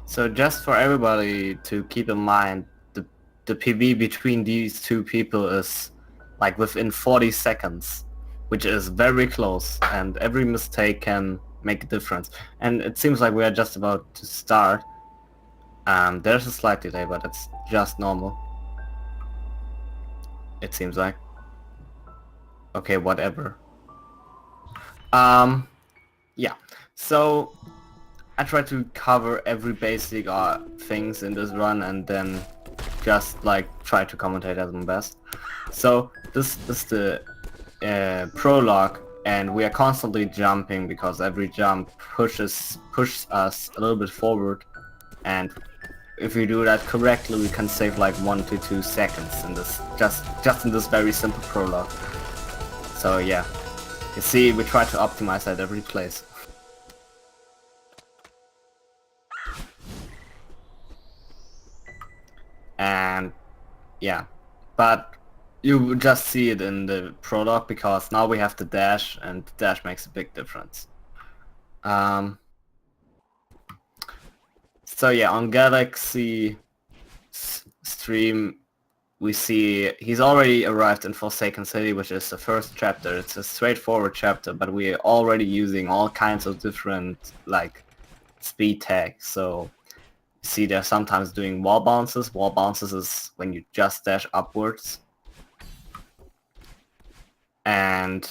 So just for everybody to keep in mind, the PB between these two people is like within 40 seconds, which is very close, and every mistake can make a difference. And it seems like we are just about to start. There's a slight delay, but it's just normal. It seems like. Okay, whatever. Yeah. So I try to cover every basic things in this run and then just like try to commentate as my best. So this is the prologue, and we are constantly jumping because every jump pushes us a little bit forward, and if we do that correctly we can save like 1 to 2 seconds in this just in this very simple prologue. So yeah, you see, we try to optimize at every place. And yeah, but you just see it in the prologue because now we have the dash, and the dash makes a big difference. So yeah, on Galaxi stream we see he's already arrived in Forsaken City, which is the first chapter. It's a straightforward chapter, but we are already using all kinds of different like speed tags. So you see they're sometimes doing wall bounces. Wall bounces is when you just dash upwards. And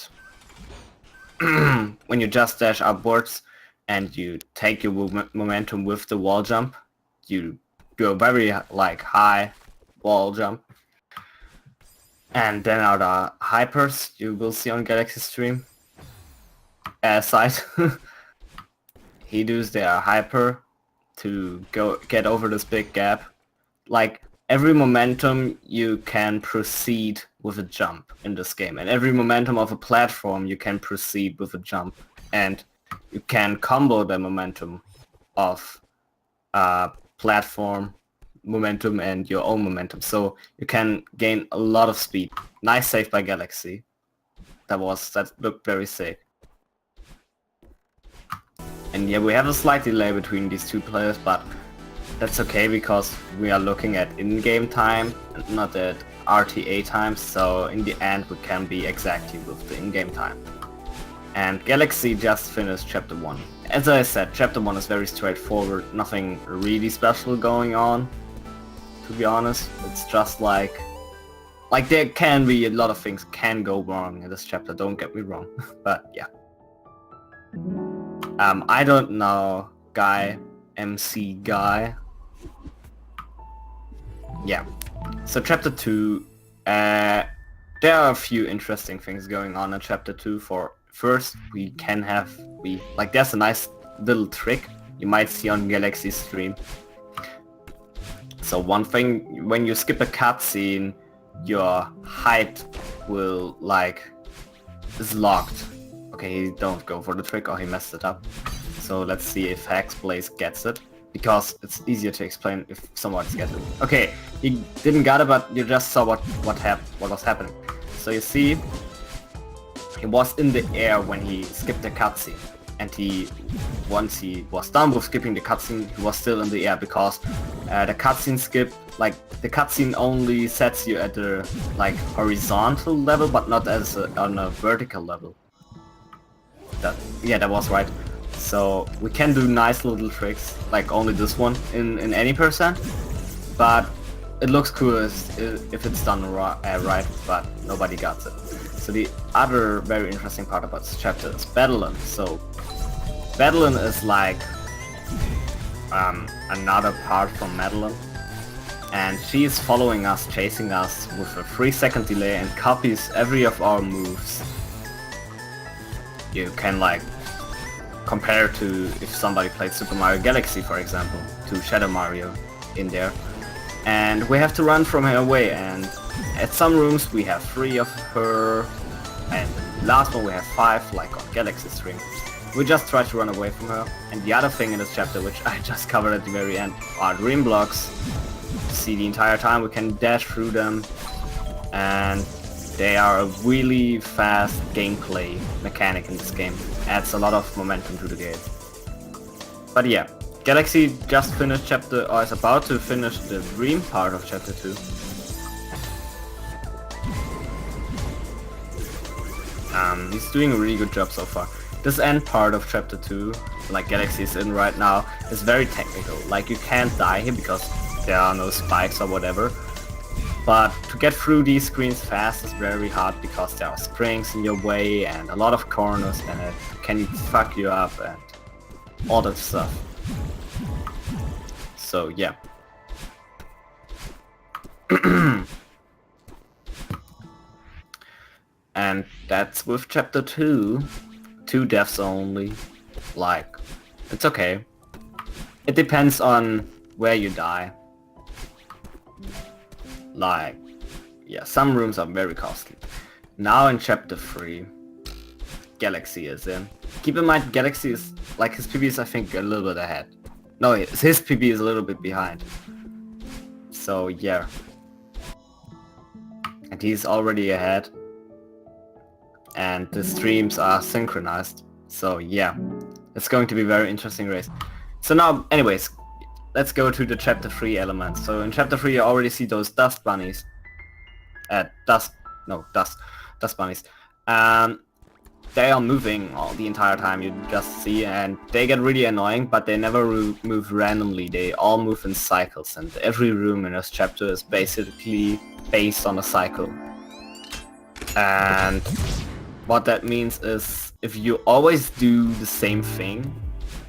when you just dash upwards and you take your momentum with the wall jump, you do a very like high wall jump. And then are the hypers you will see on Galaxy stream. Side. He does their hyper to get over this big gap. Like every momentum you can proceed with a jump in this game, and every momentum of a platform you can proceed with a jump, and you can combo the momentum of platform momentum and your own momentum, so you can gain a lot of speed. Nice save by Galaxy. That looked very sick. And yeah, we have a slight delay between these two players, but that's okay because we are looking at in-game time and not at RTA time, so in the end we can be exactly with the in-game time. And Galaxy just finished chapter 1. As I said, chapter 1 is very straightforward, nothing really special going on, to be honest. It's just like there can be a lot of things can go wrong in this chapter, don't get me wrong, but yeah. I don't know, MC Guy. Yeah, so chapter 2, there are a few interesting things going on in chapter 2. For first, there's a nice little trick you might see on Galaxy stream. So one thing, when you skip a cutscene, your height will is locked. Okay, don't go for the trick, or he messed it up. So let's see if HexBlaze gets it, because it's easier to explain if someone's getting it. Okay, he didn't get it, but you just saw what was happening. So you see, he was in the air when he skipped the cutscene, and once he was done with skipping the cutscene, he was still in the air because the cutscene skip, the cutscene only sets you at the horizontal level, but not on a vertical level. That was right. So we can do nice little tricks, like only this one in any percent, but it looks cool if it's done right, but nobody got it. So the other very interesting part about this chapter is Battleon. So Battleon is another part from Madeline, and she is following us, chasing us with a 3-second delay, and copies every of our moves. You can compare to if somebody played Super Mario Galaxy, for example, to Shadow Mario in there. And we have to run from her away, and at some rooms we have 3 of her, and the last one we have 5, like on Galaxy stream. We just try to run away from her. And the other thing in this chapter, which I just covered at the very end, are dream blocks. See, the entire time we can dash through them, and they are a really fast gameplay mechanic in this game. Adds a lot of momentum to the game. But yeah, Galaxy just finished chapter, or is about to finish the dream part of chapter 2. He's doing a really good job so far. This end part of chapter 2, like Galaxy is in right now, is very technical. Like you can't die here because there are no spikes or whatever. But to get through these screens fast is very hard because there are springs in your way and a lot of corners and it can fuck you up and all that stuff. So yeah. And that's with chapter 2. 2 deaths only. Like, it's okay. It depends on where you die. Like, yeah, some rooms are very costly. Now in chapter 3, Galaxy is in. Keep in mind, Galaxy is, like, his PB is I think a little bit ahead. No, his PB is a little bit behind. So yeah. And he's already ahead. And the streams are synchronized. So yeah, it's going to be a very interesting race. So now, anyways, let's go to the chapter 3 elements. So in chapter 3 you already see those dust bunnies. Dust bunnies. They are moving all the entire time, you just see, and they get really annoying, but they never move randomly. They all move in cycles, and every room in this chapter is basically based on a cycle. And what that means is, if you always do the same thing,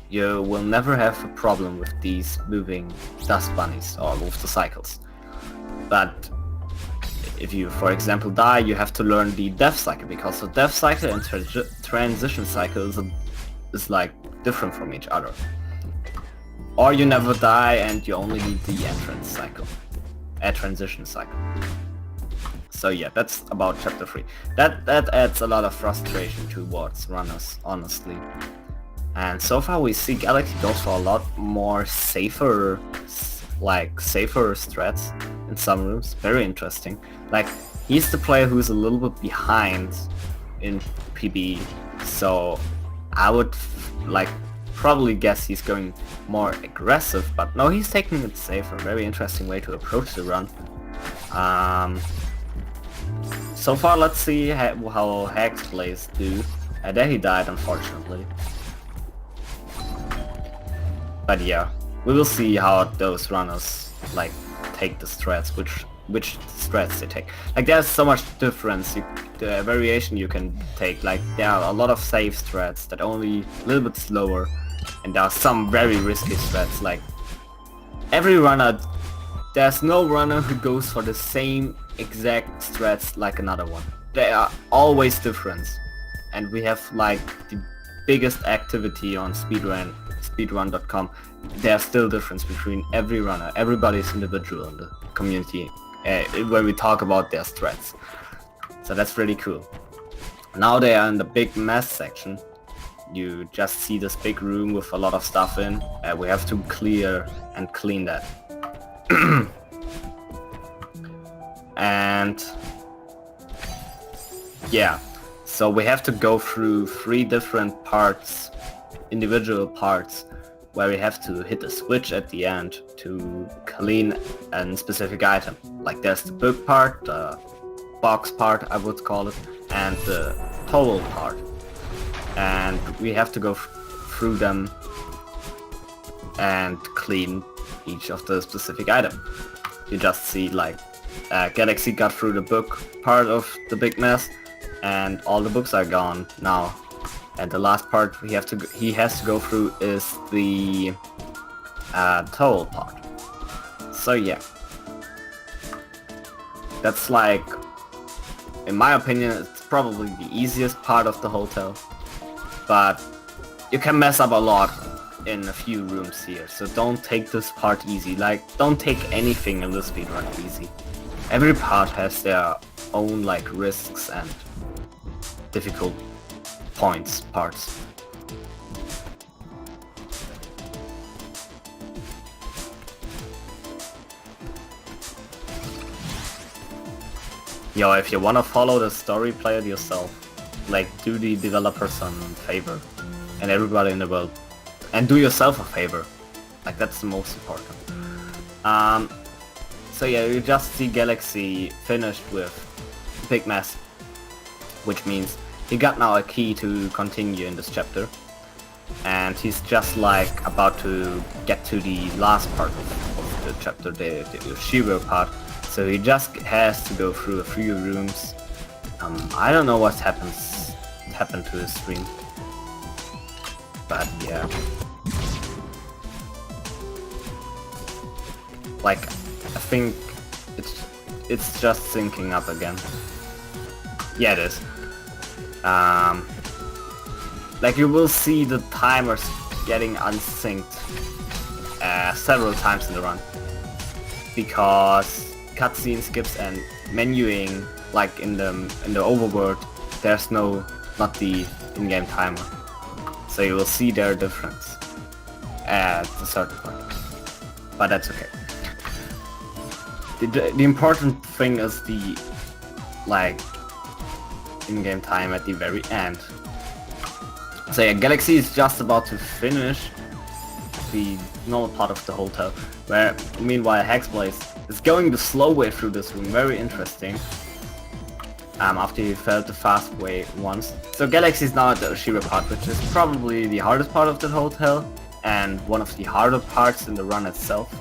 you will never have a problem with these moving dust bunnies or with the cycles. But if you, for example, die, you have to learn the death cycle, because the death cycle and transition cycle is like different from each other. Or you never die and you only need the entrance cycle, a transition cycle. So yeah, that's about chapter 3. That adds a lot of frustration towards runners, honestly. And so far we see Galaxy goes for a lot more safer strats in some rooms. Very interesting. Like, he's the player who's a little bit behind in PB, so I would probably guess he's going more aggressive, but no, he's taking it safer. Very interesting way to approach the run. So far, let's see how HexBlaze do. There he died, unfortunately. But yeah, we will see how those runners take the strats, which strats they take. Like, there's so much difference, the variation you can take. Like, there are a lot of safe strats that only a little bit slower, and there are some very risky strats. Like, every runner, there's no runner who goes for the same exact strats like another one. They are always different, and we have like the biggest activity on speedrun.com. There's still difference between every runner. Everybody's individual in the community when we talk about their strats. So that's really cool. Now they are in the big mess section. You just see this big room with a lot of stuff in. We have to clear and clean that. And yeah, so we have to go through 3 different parts, individual parts, where we have to hit a switch at the end to clean a specific item. Like, there's the book part, the box part I would call it, and the towel part. And we have to go through them and clean each of the specific item. You just see like Galaxy got through the book part of the big mess, and all the books are gone now. And the last part he has to go through is the towel part. So yeah, that's like, in my opinion, it's probably the easiest part of the hotel. But you can mess up a lot in a few rooms here, so don't take this part easy. Like, don't take anything in this speedrun easy. Every part has their own like risks and difficult parts. Yo, if you wanna follow the story, play it yourself. Like, do the developers some favor, and everybody in the world, and do yourself a favor. Like that's the most important. So yeah, you just see Galaxy finished with Big Mess, which means he got now a key to continue in this chapter, and he's just like about to get to the last part of the chapter, the Shiro part. So he just has to go through a few rooms. I don't know what happened to his stream, but yeah. Like, I think it's just syncing up again. Yeah, it is. Like you will see the timers getting unsynced several times in the run, because cutscene skips and menuing, like in the overworld, there's not the in-game timer, so you will see their difference at a certain point, but that's okay. The important thing is the in-game time at the very end. So yeah, Galaxy is just about to finish the normal part of the hotel, where meanwhile HexBlaze is going the slow way through this room, very interesting, after he felt the fast way once. So Galaxy is now at the Shiro part, which is probably the hardest part of the hotel, and one of the harder parts in the run itself.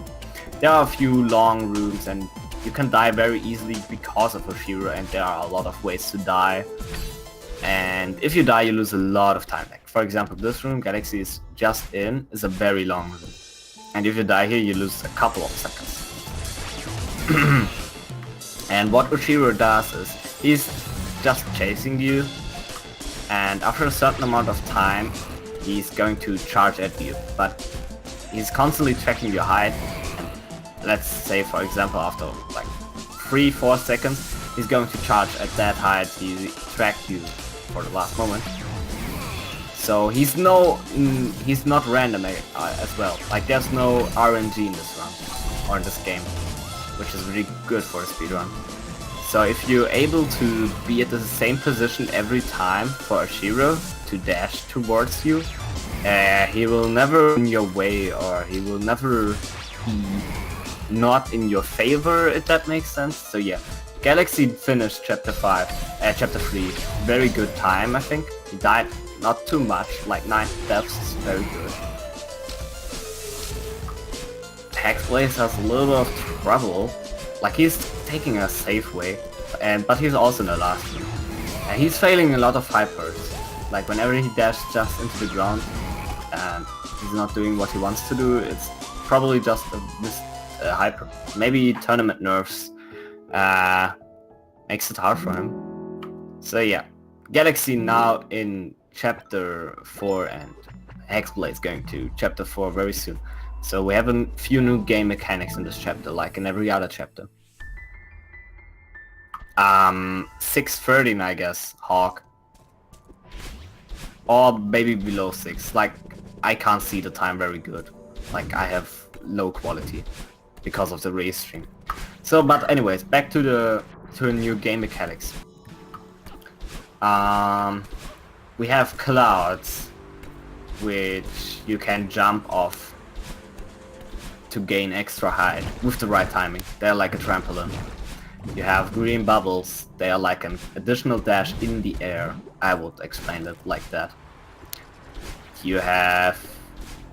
There are a few long rooms and you can die very easily because of Oshiro, and there are a lot of ways to die. And if you die, you lose a lot of time. Like for example, this room Galaxy is just in is a very long room, and if you die here, you lose a couple of seconds. And what Oshiro does is he's just chasing you, and after a certain amount of time, he's going to charge at you, but he's constantly tracking your height. Let's say for example after like 3-4 seconds he's going to charge at that height he tracked you for the last moment. So he's not random as well. Like there's no RNG in this run or in this game, which is really good for a speedrun. So if you're able to be at the same position every time for Oshiro to dash towards you, he will never in your way, or he will never be not in your favor, if that makes sense. So yeah, Galaxy finished chapter 3, very good time I think. He died not too much, like 9 deaths is very good. HexBlaze has a little bit of trouble, like he's taking a safe way, but he's also in the last room. And he's failing a lot of hypers, like whenever he dashes just into the ground and he's not doing what he wants to do, it's probably just a hyper. Maybe tournament nerfs makes it hard for him. So yeah, Galaxy now in chapter 4, and HexBlaze going to chapter 4 very soon. So we have a few new game mechanics in this chapter, like in every other chapter. 6:13 I guess, Hawk. Or maybe below 6, like I can't see the time very good. Like I have low quality because of the race stream. So but anyways, back to the new game mechanics. We have clouds which you can jump off to gain extra height with the right timing. They're like a trampoline. You have green bubbles, they are like an additional dash in the air. I would explain it like that. You have,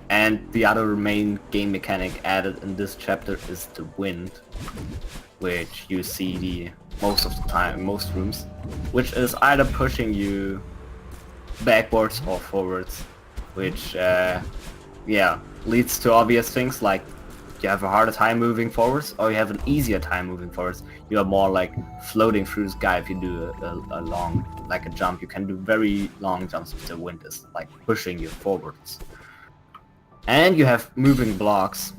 and the other main game mechanic added in this chapter is the wind, which you see most of the time in most rooms, which is either pushing you backwards or forwards, which yeah, leads to obvious things like you have a harder time moving forwards, or you have an easier time moving forwards. You are more like floating through the sky if you do a long, like a jump. You can do very long jumps if the wind is like pushing you forwards. And you have moving blocks.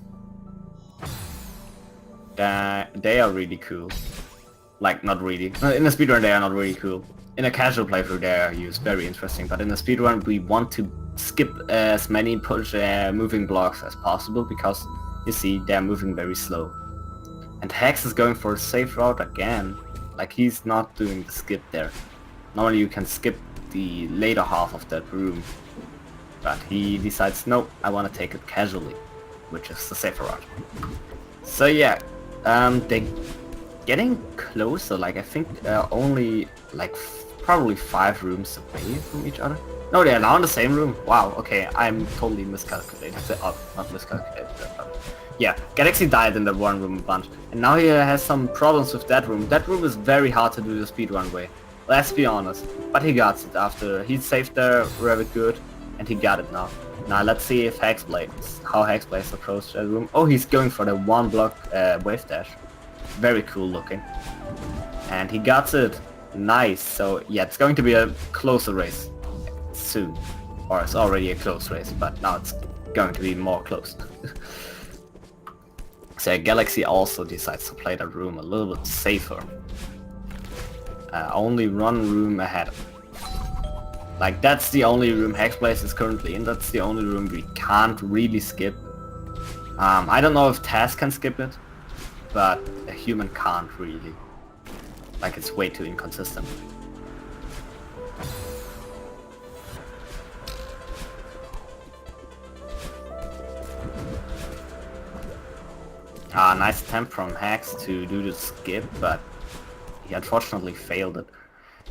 They are really cool. Like, not really. In a speedrun they are not really cool. In a casual playthrough they are used, very interesting. But in a speedrun we want to skip as many moving blocks as possible, because you see they're moving very slow. And Hex is going for a safe route again. Like, he's not doing the skip there. Normally you can skip the later half of that room, but he decides, no, I want to take it casually. which is the safer route. So yeah, they're getting closer, like I think only like probably 5 rooms away from each other. No, they are now in the same room. Wow, okay, I'm totally miscalculated. Oh, not miscalculated, but yeah, Galaxy died in the one room a bunch, and now he has some problems with that room. That room is very hard to do the speedrun way, let's be honest. But he got it after he saved there very good, and he got it now. Now let's see if how HexBlaze approached that room. Oh, he's going for the 1 block wave dash. Very cool looking. And he got it. Nice. So yeah, it's going to be a closer race soon. Or it's already a close race, but now it's going to be more close. So Galaxy also decides to play that room a little bit safer. Only 1 room ahead. Like, that's the only room HexBlaze is currently in. That's the only room we can't really skip. I don't know if Taz can skip it, but a human can't really. Like, it's way too inconsistent. Nice attempt from Hex to do the skip, but he unfortunately failed it.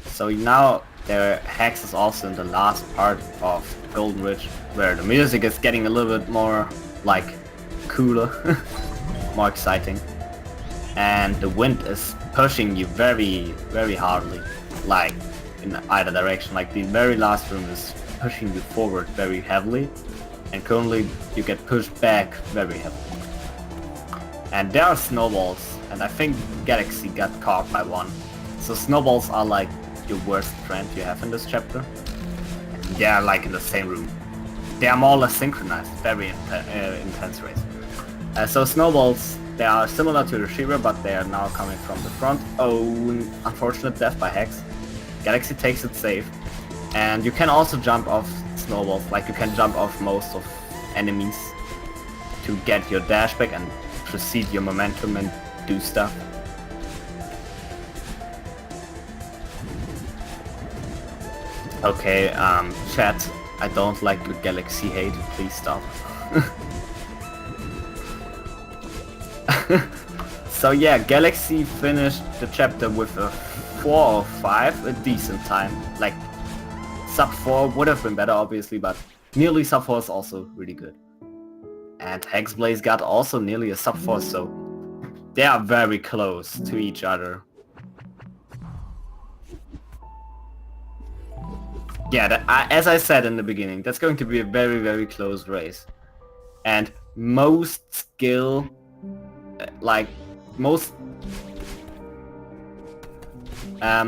So now their Hex is also in the last part of Golden Ridge, where the music is getting a little bit more like cooler, more exciting, and the wind is pushing you very, very hardly, like in either direction. Like the very last room is pushing you forward very heavily, and currently you get pushed back very heavily. And there are snowballs, and I think Galaxy got caught by one. So snowballs are like your worst friend you have in this chapter. They are like in the same room. They are more or less synchronized, very intense race. So snowballs, they are similar to the Shira, but they are now coming from the front. Oh, unfortunate death by Hex. Galaxy takes it safe. And you can also jump off snowballs, like you can jump off most of enemies to get your dash back and proceed your momentum and do stuff. Okay, chat, I don't like the Galaxy hate, please stop. So yeah, Galaxy finished the chapter with a 4 or 5, a decent time. Like, sub 4 would have been better obviously, but nearly sub 4 is also really good. And HexBlaze got also nearly a sub 4, so they are very close to each other. Yeah, as I said in the beginning, that's going to be a very, very close race. And most skill, like most, how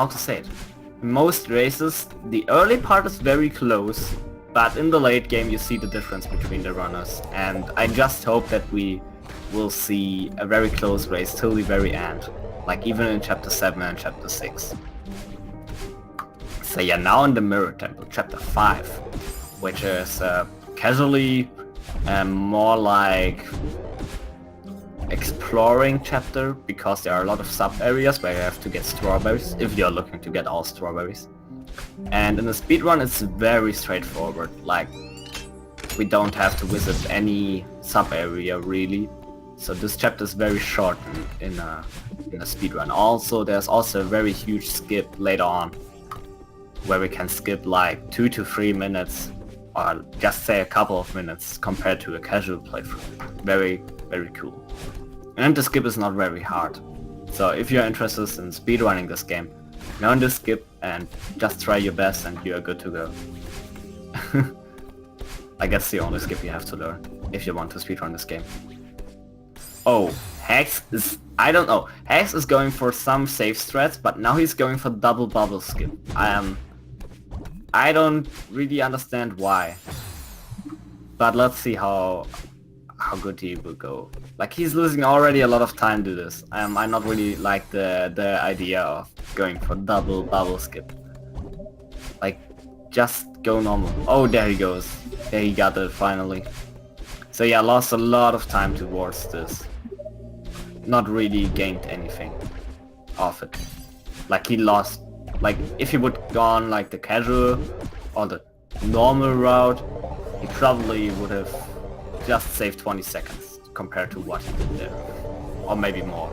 to say it? Most races, the early part is very close, but in the late game you see the difference between the runners. And I just hope that we will see a very close race till the very end, like even in chapter 7 and chapter 6. So yeah, now in the Mirror Temple, chapter 5, which is casually more like exploring chapter, because there are a lot of sub-areas where you have to get strawberries, if you're looking to get all strawberries. And in the speedrun it's very straightforward, like we don't have to visit any sub-area really. So this chapter is very short in a speedrun. Also, there's also a very huge skip later on, where we can skip like 2 to 3 minutes, or just say a couple of minutes compared to a casual playthrough. Very, very cool. And the skip is not very hard. So if you're interested in speedrunning this game, learn this skip and just try your best and you're good to go. I guess the only skip you have to learn if you want to speedrun this game. Oh, Hex is... I don't know. Hex is going for some safe strats, but now he's going for double bubble skip. I don't really understand why. But let's see how good he will go. Like, he's losing already a lot of time to this. I not really like the idea of going for double bubble skip. Like, just go normal. Oh, there he goes. There he got it finally. So yeah, lost a lot of time towards this. Not really gained anything off it. Like, he lost, like if he would gone like the casual or the normal route, he probably would have just save 20 seconds compared to what he did there. Or maybe more.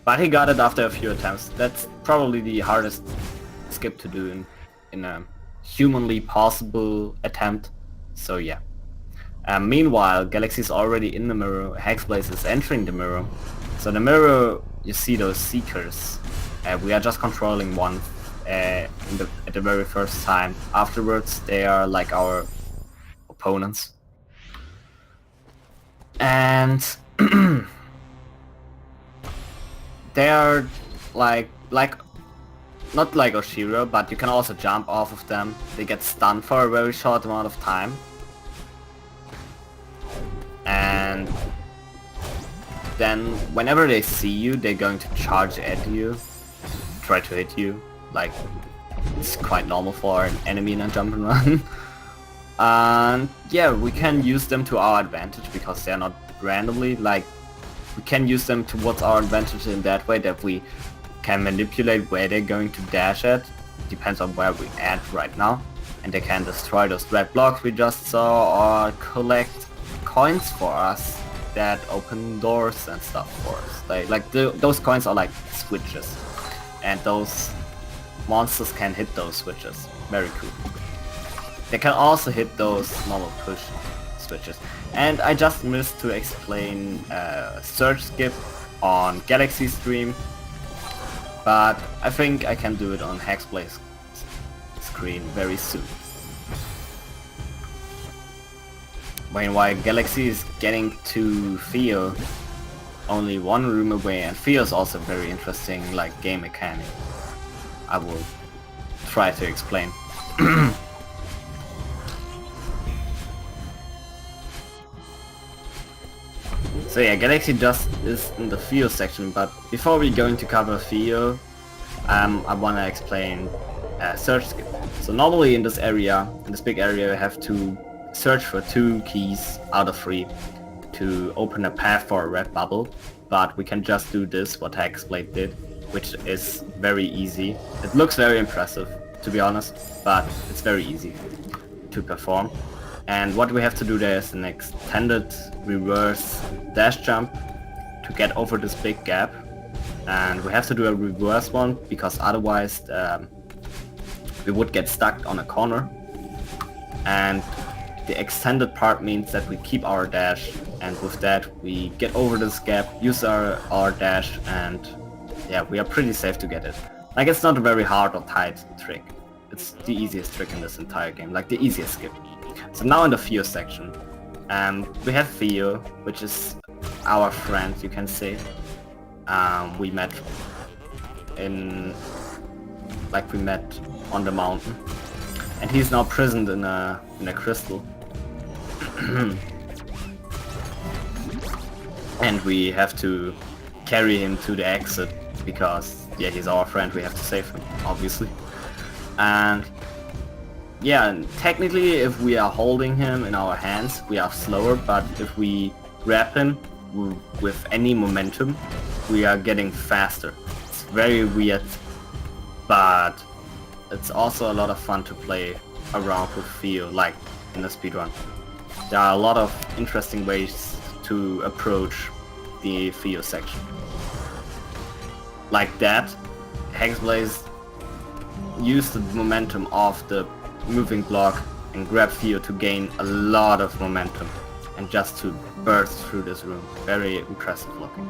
But he got it after a few attempts. That's probably the hardest skip to do in a humanly possible attempt. So yeah. Meanwhile, Galaxy is already in the mirror. HexBlaze is entering the mirror. So the mirror, you see those seekers. We are just controlling one at the very first time. Afterwards, they are like our opponents. And they are like not like Oshiro, but you can also jump off of them. They get stunned for a very short amount of time. And then whenever they see you, they're going to charge at you, try to hit you. Like, it's quite normal for an enemy in a jump and run. And yeah, we can use them to our advantage because they're not randomly, like, we can use them towards our advantage in that way that we can manipulate where they're going to dash at. Depends on where we're at right now. And they can destroy those red blocks we just saw or collect coins for us that open doors and stuff for us. Those coins are like switches. And those monsters can hit those switches. Very cool. They can also hit those normal push switches. And I just missed to explain Surge Skip on Galaxy stream, but I think I can do it on HexBlaze screen very soon. Meanwhile, Galaxy is getting to Theo only one room away, and Theo is also very interesting like game mechanic. I will try to explain. So yeah, Galaxy just is in the Theo section, but before we go into cover Theo, I want to explain Surge Skip. So normally in this area, in this big area, you have to search for 2 keys out of 3 to open a path for a red bubble, but we can just do this, what HexBlaze did, which is very easy. It looks very impressive, to be honest, but it's very easy to perform. And what we have to do there is an extended reverse dash jump to get over this big gap. And we have to do a reverse one because otherwise we would get stuck on a corner. And the extended part means that we keep our dash, and with that we get over this gap, use our dash, and yeah, we are pretty safe to get it. Like, it's not a very hard or tight trick. It's the easiest trick in this entire game, like the easiest skip. So now in the Theo section, we have Theo, which is our friend, you can say. We met on the mountain, and he's now prisoned in a crystal. And we have to carry him to the exit because yeah, he's our friend. We have to save him, obviously. And yeah, technically if we are holding him in our hands, we are slower, but if we grab him with any momentum, we are getting faster. It's very weird, but it's also a lot of fun to play around with Theo, like in the speedrun. There are a lot of interesting ways to approach the Theo section. Like that, HexBlaze used the momentum of the moving block and grab Theo to gain a lot of momentum and just to burst through this room. Very impressive looking.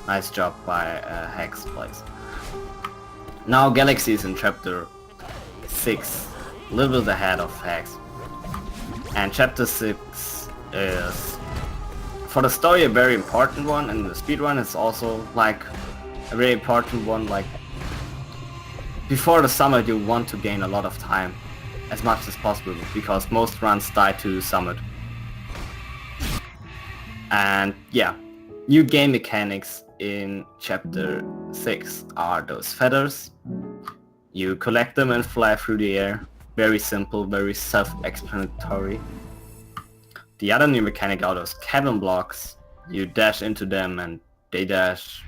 Nice job by HexBlaze. Now Galaxy is in chapter 6, a little bit ahead of Hex. And chapter 6 is, for the story, a very important one, and the speedrun is also like a very important one. Like, before the summit you want to gain a lot of time as much as possible, because most runs die to summit. And yeah, new game mechanics in chapter 6 are those feathers. You collect them and fly through the air. Very simple, very self-explanatory. The other new mechanic are those cabin blocks. You dash into them and they dash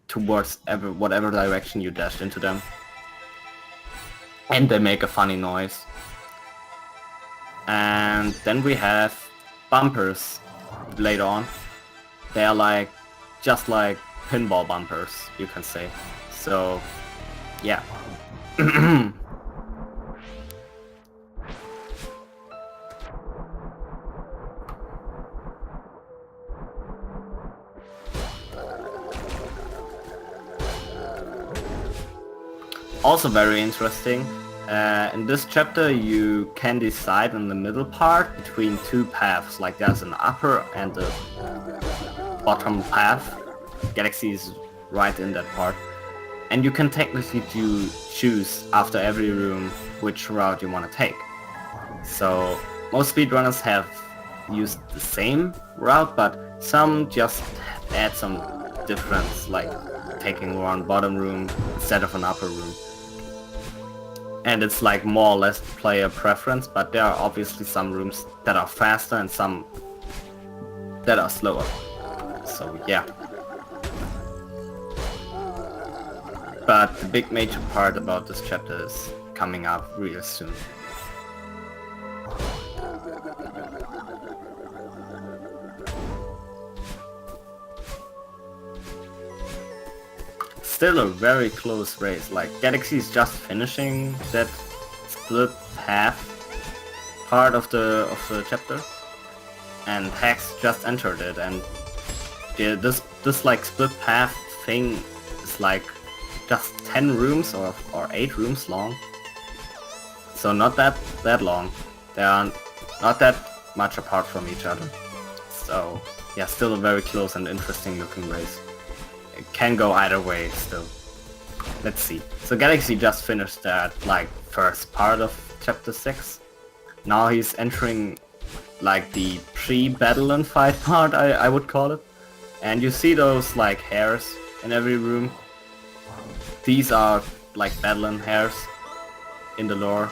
towards whatever direction you dashed into them. And they make a funny noise. And then we have bumpers later on. They are like, just like pinball bumpers, you can say. So, yeah. Also very interesting, in this chapter you can decide in the middle part between two paths, like there's an upper and a bottom path. Galaxy is right in that part. And you can technically choose after every room which route you want to take. So most speedrunners have used the same route, but some just add some difference, like taking around bottom room instead of an upper room. And it's like more or less player preference, but there are obviously some rooms that are faster and some that are slower. So yeah. But the big major part about this chapter is coming up real soon. Still a very close race, like Galaxy is just finishing that split path part of the chapter, and Hex just entered it, and yeah, this like split path thing is like just 10 rooms or 8 rooms long, so not that long. They are not that much apart from each other, so yeah, still a very close and interesting looking race. It can go either way still. Let's see. So Galaxy just finished that like first part of chapter 6. Now he's entering like the pre-battle and fight part, I would call it. And you see those like hairs in every room. These are like battle hairs in the lore.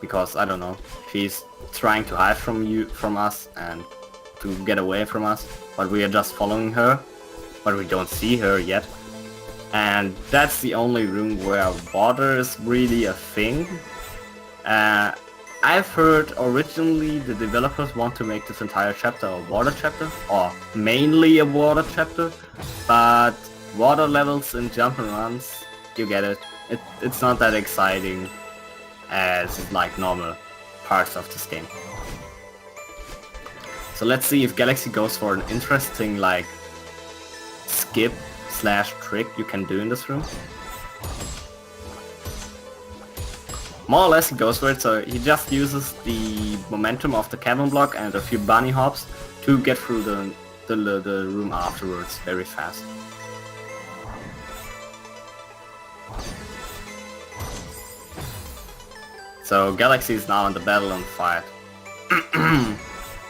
Because I don't know, she's trying to hide from us and to get away from us, but we are just following her. But we don't see her yet. And that's the only room where water is really a thing. I've heard originally the developers want to make this entire chapter a water chapter, or mainly a water chapter, but water levels in jump and runs, you get it. It's not that exciting as like normal parts of this game. So let's see if Galaxy goes for an interesting like skip / trick you can do in this room. More or less he goes for it, so he just uses the momentum of the cavern block and a few bunny hops to get through the room afterwards very fast. So Galaxy is now in the battle and fight.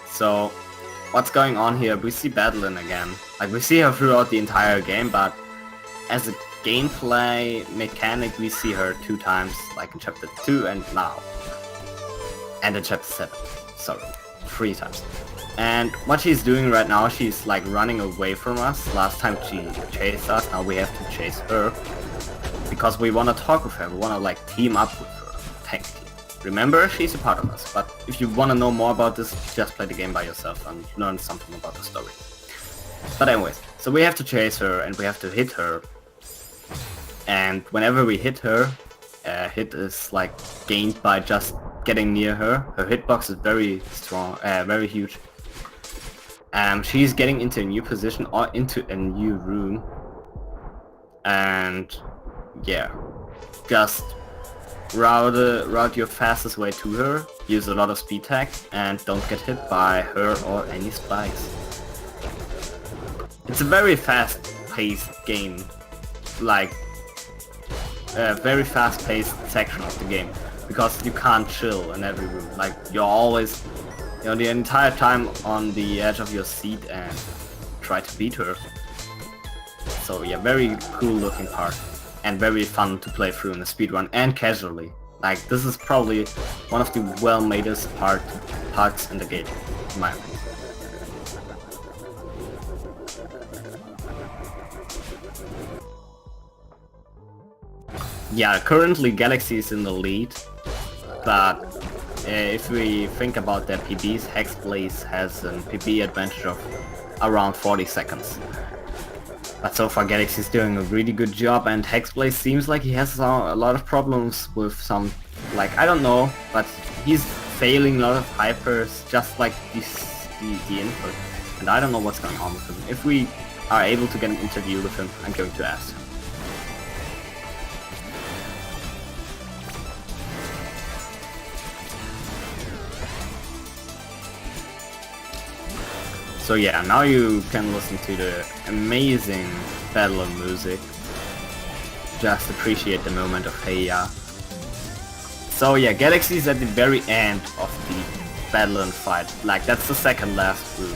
So what's going on here? We see Badeline again. Like we see her throughout the entire game, but as a gameplay mechanic we see her 2 times, like in chapter 2 and now. And in chapter 7. Sorry, 3 times. And what she's doing right now, she's like running away from us. Last time she chased us, now we have to chase her. Because we want to talk with her, we want to like team up with her, technically. Remember, she's a part of us, but if you want to know more about this, just play the game by yourself and learn something about the story. But anyways, so we have to chase her and we have to hit her. And whenever we hit her, hit is like gained by just getting near her. Her hitbox is very strong, very huge. She's getting into a new position or into a new room. And yeah, just route your fastest way to her, use a lot of speed tag, and don't get hit by her or any spikes. It's a very fast-paced game, like a very fast-paced section of the game, because you can't chill in every room. Like you're always, the entire time on the edge of your seat and try to beat her. So yeah, very cool looking part. And very fun to play through in a speedrun and casually. Like this is probably one of the well-madest parts in the game, in my opinion. Yeah, currently Galaxy is in the lead, but if we think about their PBs, HexBlaze has a PB advantage of around 40 seconds. But so far Galaxy is doing a really good job, and HexBlaze seems like he has a lot of problems with some, like, I don't know, but he's failing a lot of hypers, just like the input. And I don't know what's going on with him. If we are able to get an interview with him, I'm going to ask him. So yeah, now you can listen to the amazing battle music. Just appreciate the moment of Hey Ya. So yeah, Galaxy is at the very end of the battle and fight. Like, that's the second last room.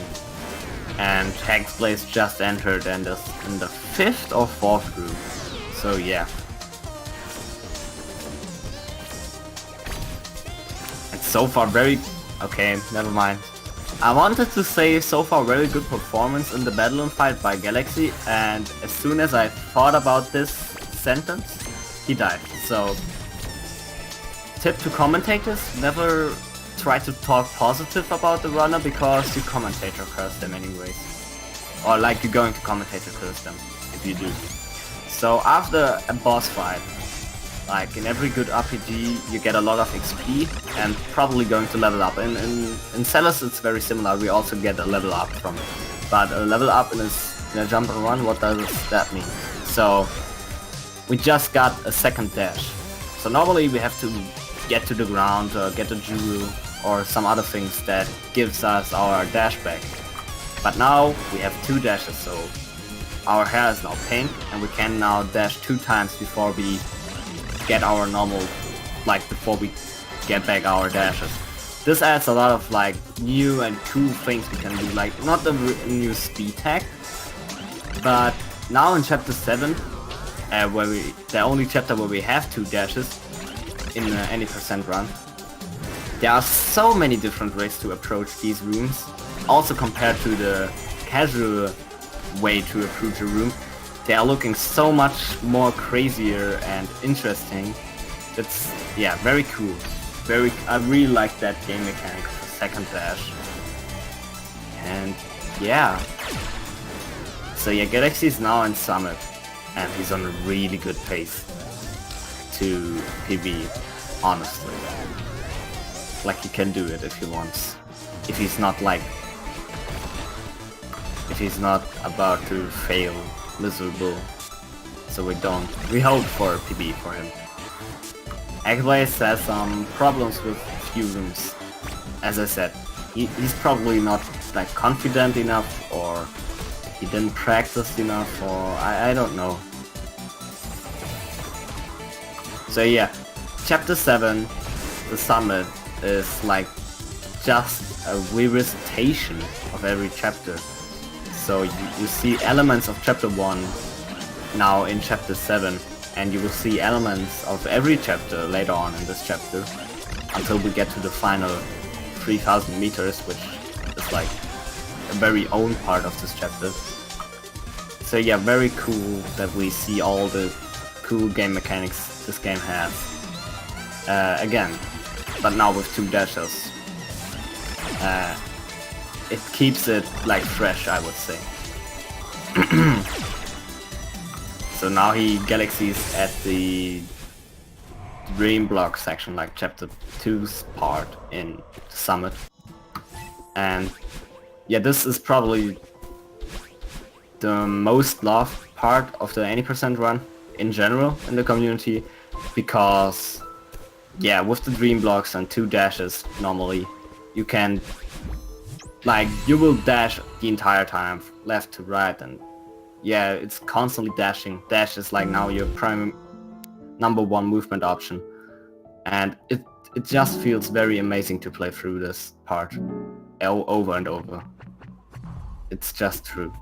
And HexBlaze just entered and is in the 5th or 4th room. So yeah. It's so far very... Okay, never mind. I wanted to say so far very good performance in the battle and fight by Galaxy, and as soon as I thought about this sentence, he died. So, tip to commentators, never try to talk positive about the runner because your commentator curse them anyways. Or like you're going to commentator curse them, if you do. So after a boss fight, like in every good RPG, you get a lot of XP and probably going to level up. In Celeste it's very similar, we also get a level up from it. But a level up in a jump and run, what does that mean? So we just got a second dash. So normally we have to get to the ground or get a jewel or some other things that gives us our dash back. But now we have 2 dashes, so our hair is now pink and we can now dash 2 times before we get our normal, like before we get back our dashes. This adds a lot of like new and cool things we can do, like not the new speed tag, but now in chapter 7, the only chapter where we have 2 dashes in any percent run, there are so many different ways to approach these rooms. Also compared to the casual way to approach a room, they are looking so much more crazier and interesting. It's, yeah, very cool. I really like that game mechanic for second dash. And yeah. So yeah, Galaxy is now in Summit and he's on a really good pace to PB, honestly. Like, he can do it if he wants. If he's not about to fail miserable. So we hope for PB for him. HexBlaze has some problems with few rooms. As I said, he's probably not like confident enough, or he didn't practice enough, or I don't know. So yeah, chapter 7, the summit, is like just a revisitation of every chapter. So you see elements of chapter 1 now in chapter 7, and you will see elements of every chapter later on in this chapter, until we get to the final 3000 meters, which is like a very own part of this chapter. So yeah, very cool that we see all the cool game mechanics this game has. Again, but now with 2 dashes. It keeps it like fresh, I would say. So now Galaxy's at the Dream Block section, like chapter 2's part in the Summit. And yeah, this is probably the most loved part of the any percent run in general in the community, because yeah, with the Dream Blocks and 2 dashes normally, you can, like, you will dash the entire time, left to right, and yeah, it's constantly dashing. Dash is like now your prime #1 movement option, and it just feels very amazing to play through this part over and over. It's just true.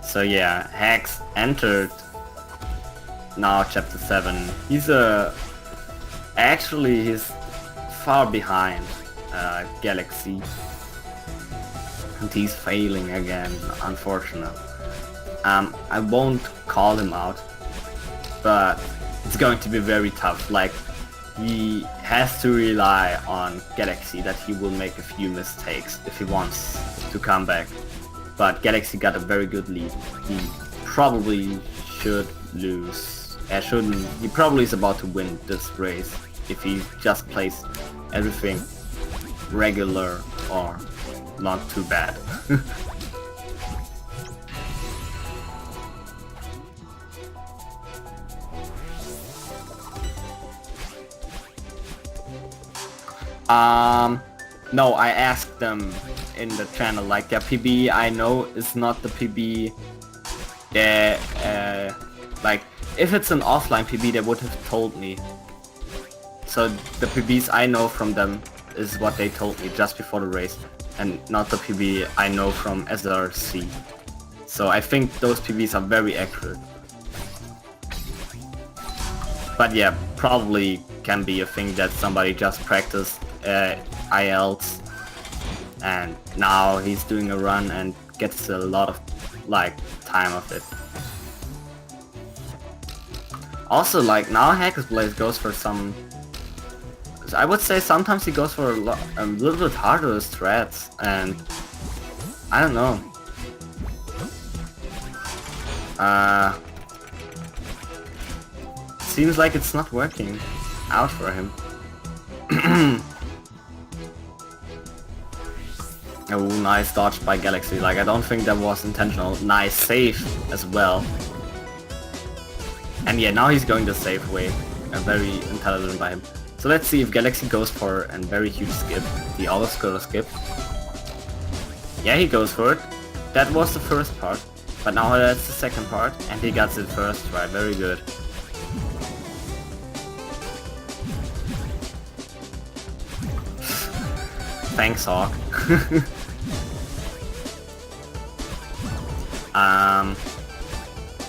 So yeah, Hex entered now chapter 7. He's far behind Galaxy, and he's failing again, unfortunately. I won't call him out but it's going to be very tough. Like, he has to rely on Galaxi that he will make a few mistakes if he wants to come back. But Galaxi got a very good lead. He probably should lose. Shouldn't. He probably is about to win this race if he just plays everything regular or not too bad. No, I asked them in the channel, like, their PB I know is not the PB like, if it's an offline PB they would have told me. So the PBs I know from them is what they told me just before the race, and not the PB I know from SRC. So I think those PBs are very accurate. But yeah, probably can be a thing that somebody just practiced IELTS and now he's doing a run and gets a lot of like time of it. Also, like, now HexBlaze goes for some, I would say sometimes he goes for a little bit harder strats, and I don't know. Seems like it's not working out for him. Oh, nice dodge by Galaxi. Like, I don't think that was intentional. Nice save as well. And yeah, now he's going the safe way. Very intelligent by him. So let's see if Galaxi goes for a very huge skip. He always goes a skip. Yeah, he goes for it. That was the first part. But now that's the second part. And he got it first try. Very good. Thanks, Hawk.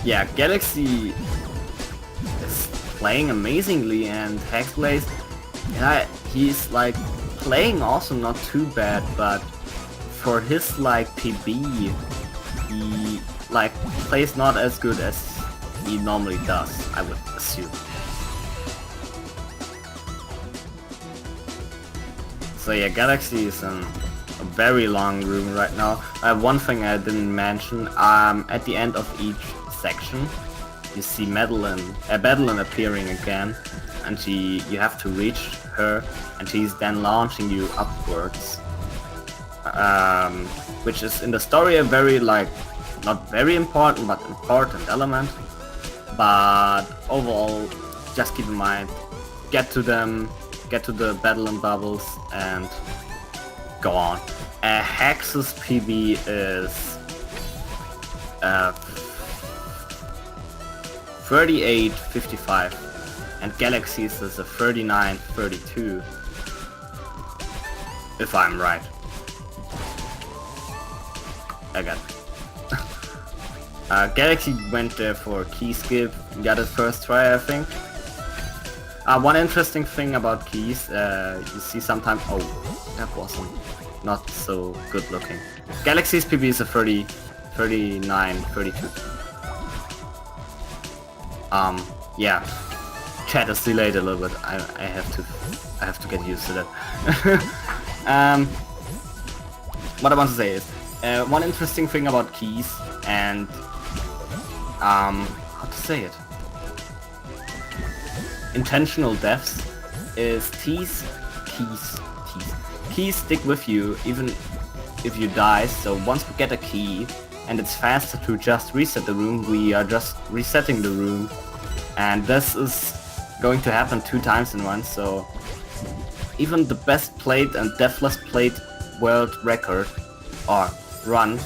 Yeah, Galaxi is playing amazingly, and HexBlaze, yeah, he's like playing also not too bad, but for his like PB, he like plays not as good as he normally does, I would assume. So yeah, Galaxi is in a very long room right now. One thing I didn't mention, at the end of each section, you see Madeline appearing again, and you have to reach her, and she's then launching you upwards. Which is in the story a very, like, not very important, but important element. But overall, just keep in mind, get to them, get to the battle and bubbles, and go on. Hex's PB is 38.55, and Galaxi's is a 39.32, if I'm right. I got it. Galaxi went there for key skip, got it first try, I think. One interesting thing about keys, you see sometimes, oh, that wasn't not so good looking. Galaxi's PB is a 39.32. Yeah, chat is delayed a little bit. I have to get used to that. What I want to say is, one interesting thing about keys and how to say it? Intentional deaths is keys stick with you even if you die. So once we get a key and it's faster to just reset the room, we are just resetting the room, and this is going to happen 2 times in one. So even the best played and deathless played world record or run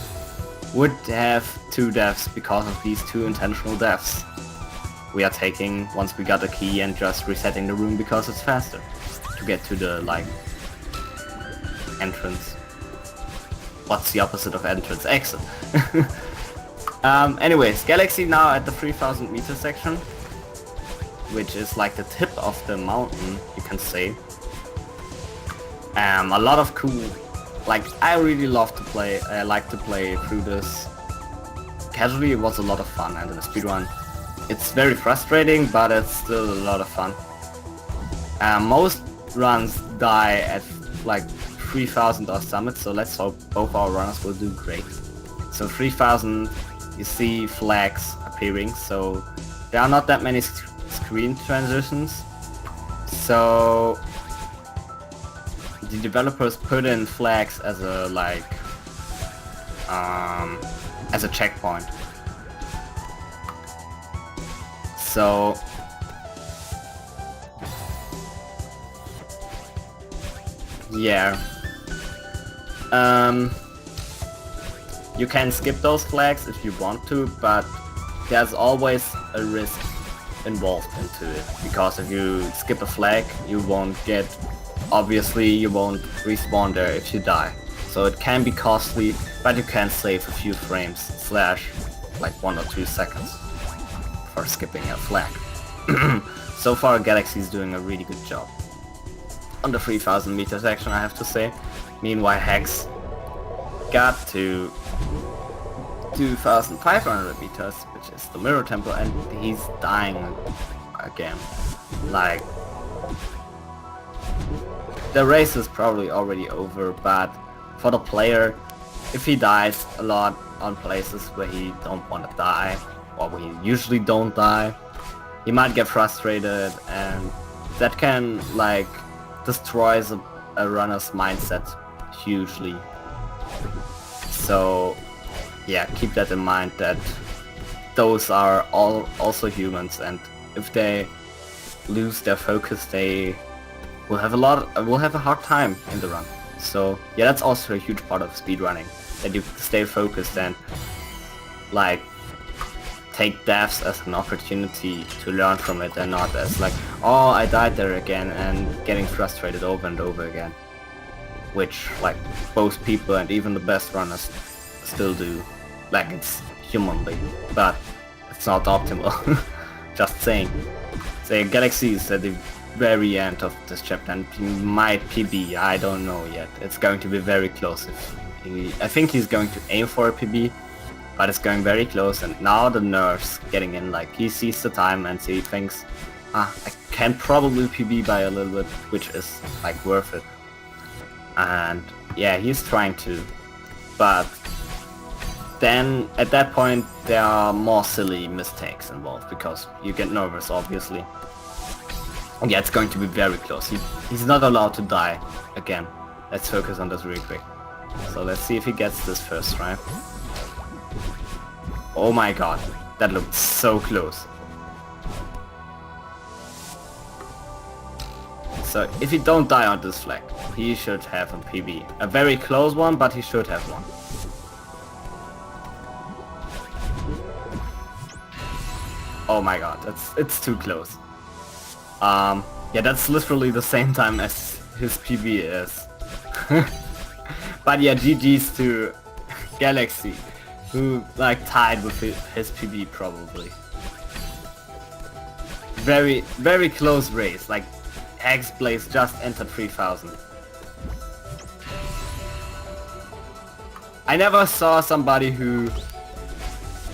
would have 2 deaths because of these 2 intentional deaths we are taking once we got a key and just resetting the room because it's faster to get to the, like, entrance. What's the opposite of entrance? Exit. Anyways, Galaxi now at the 3000 meter section, which is like the tip of the mountain, you can say. A lot of cool, like, I really love to play, I like to play through this. Casually it was a lot of fun, and in the speedrun It's very frustrating, but it's still a lot of fun. Most runs die at like 3000 or summit, so let's hope both our runners will do great. So 3000, you see flags appearing, so there are not that many screen transitions. So the developers put in flags as a as a checkpoint. So yeah, you can skip those flags if you want to, but there's always a risk involved into it, because if you skip a flag, you won't obviously you won't respawn there if you die. So it can be costly, but you can save a few frames / like 1 or 2 seconds for skipping a flag. So far Galaxy is doing a really good job on the 3000 meter section, I have to say. Meanwhile Hex got to 2500 meters, which is the Mirror Temple, and he's dying again. Like, the race is probably already over, but for the player, if he dies a lot on places where he don't want to die, or where he usually don't die, he might get frustrated, and that can like destroy a runner's mindset hugely. So yeah, keep that in mind, that those are also humans, and if they lose their focus, they will have a hard time in the run. So yeah, that's also a huge part of speedrunning, that you stay focused and like take deaths as an opportunity to learn from it, and not as like, oh, I died there again, and getting frustrated over and over again, which like both people and even the best runners still do. Like, it's humanly, but it's not optimal. Just saying. So Galaxy is at the very end of this chapter, and he might PB, I don't know yet. It's going to be very close. I think he's going to aim for a PB, but it's going very close, and now the nerves getting in. Like, he sees the time and he thinks, I can probably PB by a little bit, which is like worth it. And yeah, he's trying to, but then at that point there are more silly mistakes involved, because you get nervous, obviously. And yeah, it's going to be very close. He's not allowed to die again. Let's focus on this really quick. So let's see if he gets this first try. Oh my god, that looked so close. So if he don't die on this flag, he should have a PB. A very close one, but he should have one. Oh my god, it's too close. Yeah, that's literally the same time as his PB is. But yeah, GG's to Galaxy, who like tied with his PB probably. Very, very close race. Like, HexBlaze just entered 3000. I never saw somebody who,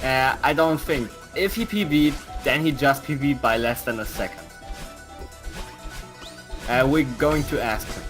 I don't think, if he PB'd, then he just PB'd by less than a second. We're going to ask him.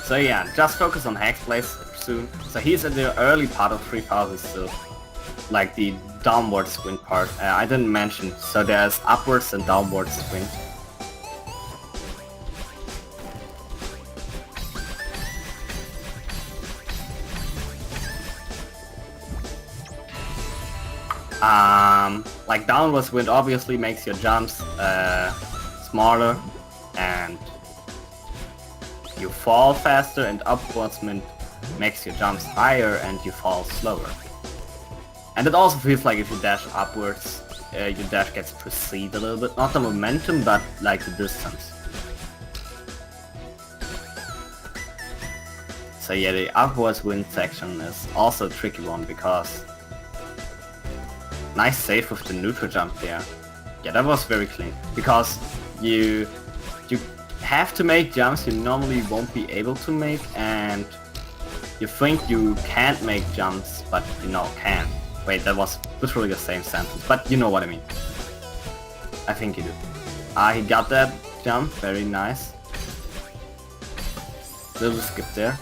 So yeah, just focus on HexBlaze soon. So he's in the early part of 3000 still, like the downward sprint part. I didn't mention, so there's upwards and downward sprint. Like downward sprint obviously makes your jumps smaller and you fall faster, and upwards sprint makes your jumps higher and you fall slower. And it also feels like if you dash upwards, your dash gets preceded a little bit. Not the momentum, but like the distance. So yeah, the upwards wind section is also a tricky one because nice save with the neutral jump there. Yeah, that was very clean because you have to make jumps you normally won't be able to make, and you think you can't make jumps, but you know can. Wait, that was literally the same sentence, but you know what I mean. I think you do. He got that jump, very nice. Little skip there.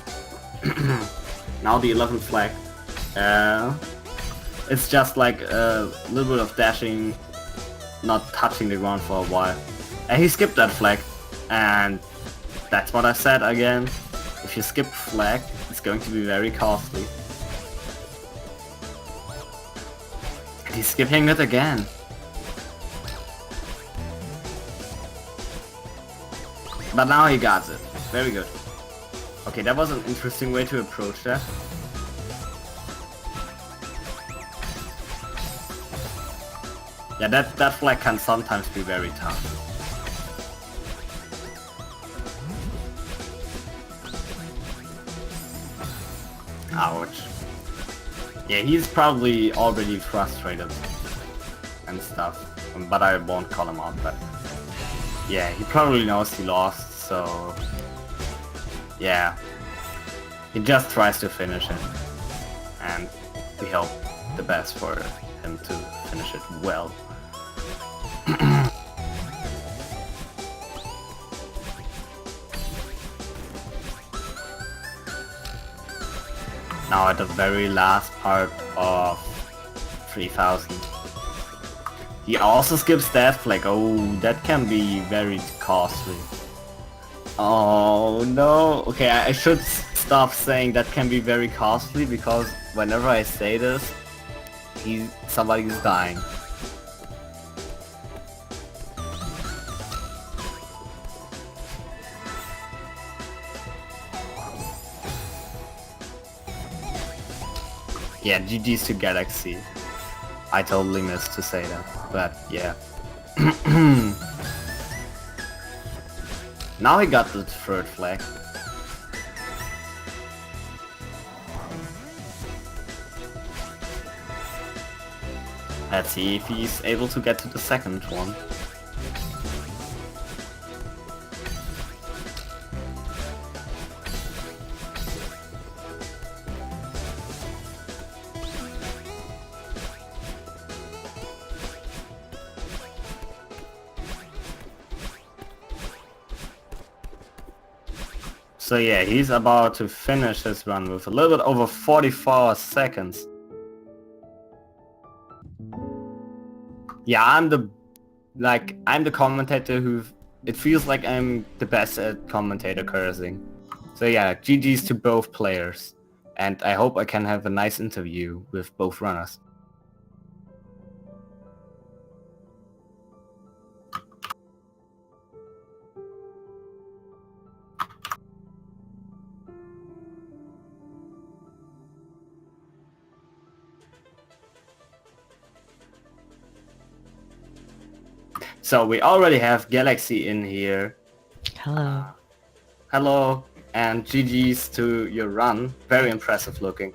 Now the 11th flag. It's just like a little bit of dashing, not touching the ground for a while. And he skipped that flag, and that's what I said again. If you skip flag, it's going to be very costly. And he's skipping it again. But now he got it. Very good. Okay, that was an interesting way to approach that. Yeah, that flag can sometimes be very tough. Ouch. Yeah, he's probably already frustrated and stuff, but I won't call him out, but yeah, he probably knows he lost, so yeah, he just tries to finish it, and we hope the best for him to finish it well. Now at the very last part of 3000. He also skips that flag. Oh, that can be very costly. Oh no. Okay, I should stop saying that can be very costly, because whenever I say this, somebody's dying. Yeah, GG's to Galaxi. I totally missed to say that, but yeah. Now he got the third flag. Let's see if he's able to get to the second one. So yeah, he's about to finish his run with a little bit over 44 seconds. Yeah, I'm the commentator who, it feels like I'm the best at commentator cursing. So yeah, GG's to both players, and I hope I can have a nice interview with both runners. So we already have Galaxy in here. Hello. Hello, and GG's to your run. Very impressive looking.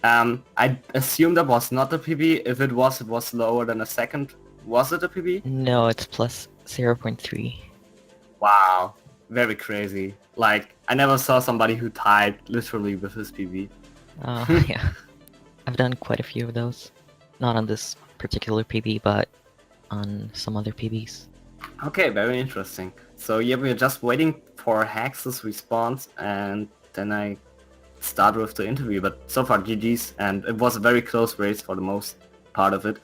I assume that was not a PB. If it was lower than a second. Was it a PB? No, it's plus 0.3. Wow, very crazy. Like, I never saw somebody who tied literally with his PB. Oh, yeah. I've done quite a few of those. Not on this particular PB, but on some other PBs. Okay, very interesting. So yeah, we're just waiting for Hex's response, and then I start with the interview. But so far GG's, and it was a very close race for the most part of it.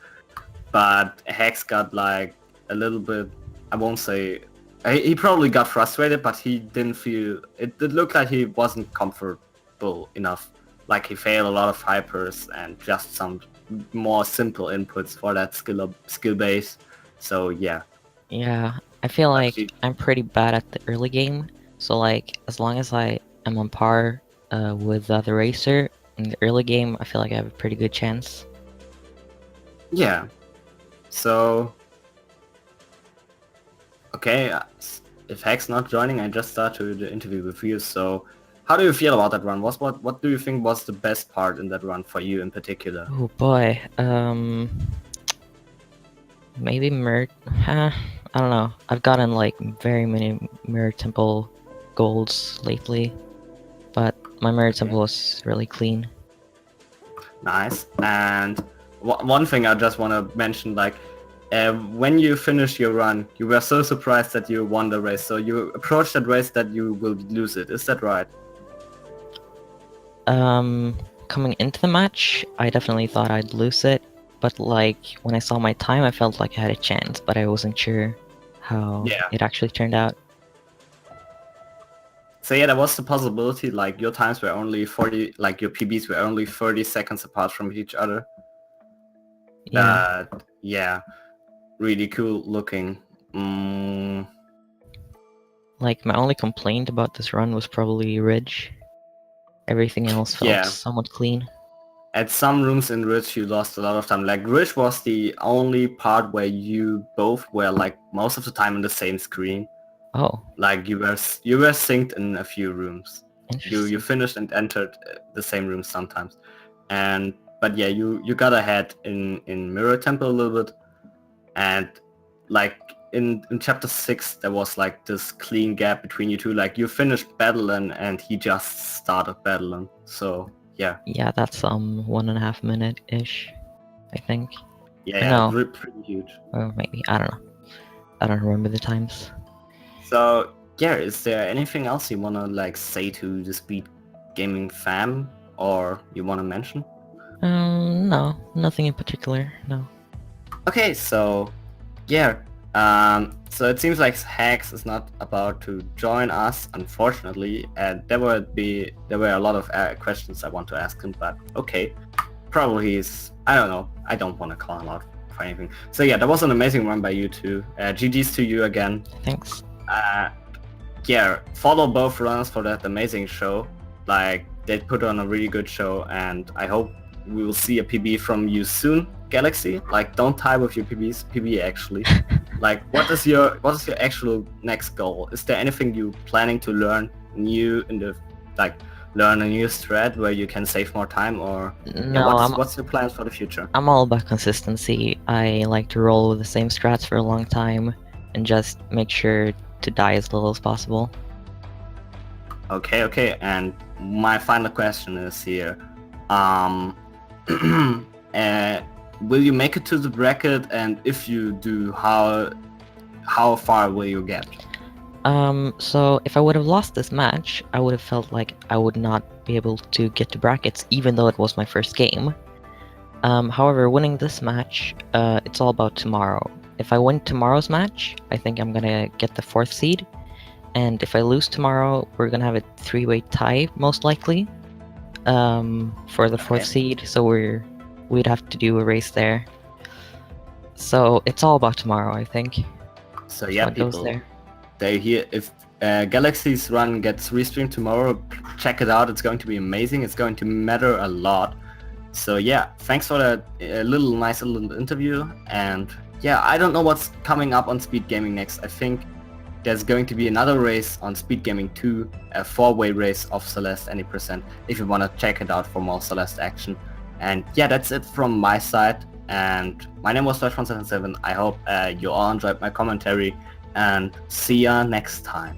But Hex got like a little bit, I won't say, he probably got frustrated, but he didn't feel, it looked like he wasn't comfortable enough. Like he failed a lot of hypers and just some more simple inputs for that skill base. So yeah. Yeah, I feel like I'm pretty bad at the early game. So like, as long as I am on par with the other racer in the early game, I feel like I have a pretty good chance. Yeah. So okay, if Hex not joining, I just started the interview with you. So How do you feel about that run? What do you think was the best part in that run for you in particular? Oh boy. Maybe Mirror. I don't know. I've gotten like very many Mirror Temple golds lately, but my Mirror Temple was really clean. Nice. And one thing I just want to mention, like, when you finish your run, you were so surprised that you won the race. So you approached that race that you will lose it. Is that right? Coming into the match, I definitely thought I'd lose it, but like when I saw my time, I felt like I had a chance, but I wasn't sure how it actually turned out. So yeah, there was the possibility, like your times were only 40, like your PBs were only 30 seconds apart from each other. Yeah. Yeah, really cool looking. Like my only complaint about this run was probably Ridge. Everything else felt somewhat clean. At some rooms in Ridge you lost a lot of time. Like Ridge was the only part where you both were like most of the time on the same screen. Oh. Like you were synced in a few rooms. Interesting. You finished and entered the same room sometimes. But yeah, you got ahead in Mirror Temple a little bit. And like in chapter 6 there was like this clean gap between you two. Like you finished Battleon and he just started Battleon. So yeah. Yeah, that's 1.5 minute-ish, I think. Yeah, pretty huge. Or maybe, I don't know. I don't remember the times. So yeah, is there anything else you wanna like say to the Speed Gaming fam or you wanna mention? No, nothing in particular, no. Okay, so yeah, so it seems like Hex is not about to join us, unfortunately, and there were a lot of questions I want to ask him, but okay, probably he's, I don't know, I don't want to call him out for anything. So yeah, that was an amazing run by you two. GG's to you again. Thanks. Yeah, follow both runners for that amazing show. Like, they put on a really good show, and I hope we will see a PB from you soon, Galaxy. Like, don't tie with your PB actually. Like, what is your actual next goal? Is there anything you planning to learn new in the, like, learn a new strat where you can save more time, or no, what's your plans for the future? I'm all about consistency. I like to roll with the same strats for a long time and just make sure to die as little as possible. Okay, and my final question is here. Will you make it to the bracket, and if you do, how far will you get? So if I would have lost this match, I would have felt like I would not be able to get to brackets, even though it was my first game. However, winning this match, it's all about tomorrow. If I win tomorrow's match, I think I'm gonna get the 4th seed. And if I lose tomorrow, we're gonna have a 3-way tie, most likely, for the 4th seed. So we'd have to do a race there. So it's all about tomorrow, I think. So yeah, people, they hear, if Galaxy's run gets restreamed tomorrow, check it out. It's going to be amazing. It's going to matter a lot. So yeah, thanks for that nice little interview. And yeah, I don't know what's coming up on Speed Gaming next. I think there's going to be another race on Speed Gaming 2, a 4-way race of Celeste Any Percent, if you want to check it out for more Celeste action. And yeah, that's it from my side. And my name was Flash177. I hope you all enjoyed my commentary, and see ya next time.